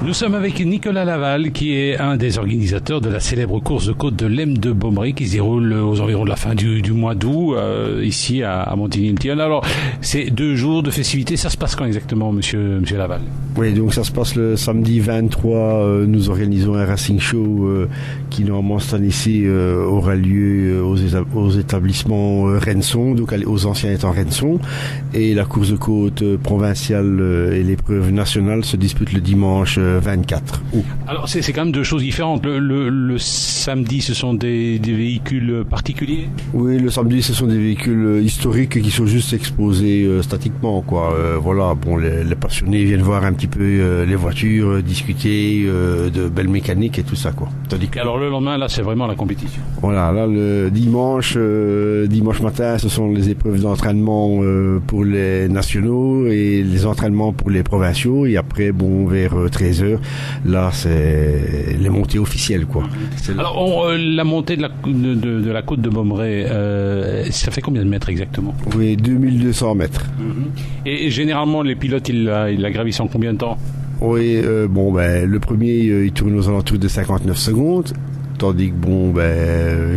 Nous sommes avec Nicolas Laval, qui est un des organisateurs de la célèbre course de côte de l'Em de Bommery, qui se déroule aux environs de la fin du mois d'août, ici à Montigny-le-Tilleul. Alors, c'est 2 jours de festivités. Ça se passe quand exactement, monsieur Laval? Oui, donc ça se passe le samedi 23. Nous organisons un racing show qui, normalement, cette année-ci, aura lieu aux établissements Renson, donc aux anciens étangs Renson. Et la course de côte provinciale et l'épreuve nationale se disputent le dimanche 24 août. Alors, c'est quand même 2 choses différentes. Le samedi, ce sont des véhicules particuliers? Oui, le samedi, ce sont des véhicules historiques qui sont juste exposés statiquement, quoi. Voilà, bon, les passionnés viennent voir un petit peu les voitures, discuter de belles mécaniques et tout ça, quoi. Alors, le lendemain, là, c'est vraiment la compétition. Voilà, là, le dimanche matin, ce sont les épreuves d'entraînement pour les nationaux et les entraînements pour les provinciaux. Et après, bon, vers 13h, là, c'est les montées officielles, quoi. Alors, la montée de la côte de Bommery, ça fait combien de mètres exactement? Oui, 2200 mètres. Et généralement, les pilotes, ils la gravissent en combien de temps? Oui, le premier, il tourne aux alentours de 59 secondes. Tandis que,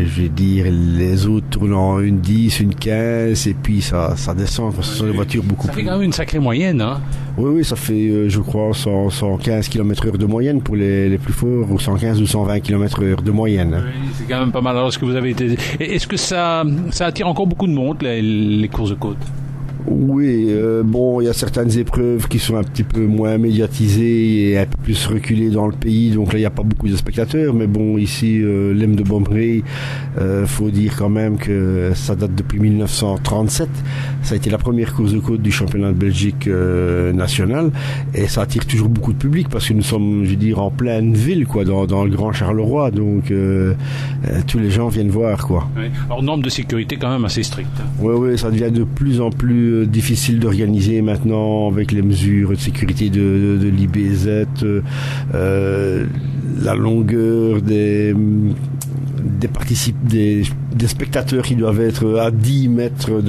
je vais dire, les autres tournent en une 10, une 15, et puis ça descend. Ce sont des voitures beaucoup plus... Ça fait quand même une sacrée moyenne, hein? Oui, ça fait, je crois, 115 km/h de moyenne pour les plus forts, ou 115 ou 120 km/h de moyenne. Hein. Oui, c'est quand même pas mal. Alors, est-ce que vous avez été... Est-ce que ça attire encore beaucoup de monde, les courses de côte? Oui, il y a certaines épreuves qui sont un petit peu moins médiatisées et un peu plus reculées dans le pays, donc là il n'y a pas beaucoup de spectateurs, mais bon, ici l'Em de Bommery, faut dire quand même que ça date depuis 1937, ça a été la première course de côte du championnat de Belgique national, et ça attire toujours beaucoup de public parce que nous sommes, je veux dire, en pleine ville, quoi, dans le Grand Charleroi, donc tous les gens viennent voir, quoi. Oui. Alors, norme de sécurité quand même assez stricte. Oui, ça devient de plus en plus difficile d'organiser maintenant avec les mesures de sécurité de l'IBZ, la longueur des spectateurs qui doivent être à 10 mètres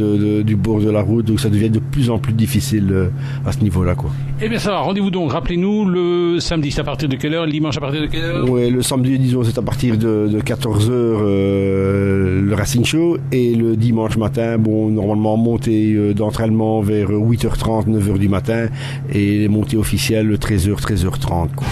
du bord de la route, donc ça devient de plus en plus difficile à ce niveau-là, quoi. Eh bien ça va, rendez-vous donc, rappelez-nous, le samedi c'est à partir de quelle heure, le dimanche à partir de quelle heure? Oui, le samedi, disons, c'est à partir de 14h le Racing Show, et le dimanche matin, normalement montée d'entraînement vers 8h30, 9h du matin, et les montées officielles 13h, 13h30, quoi.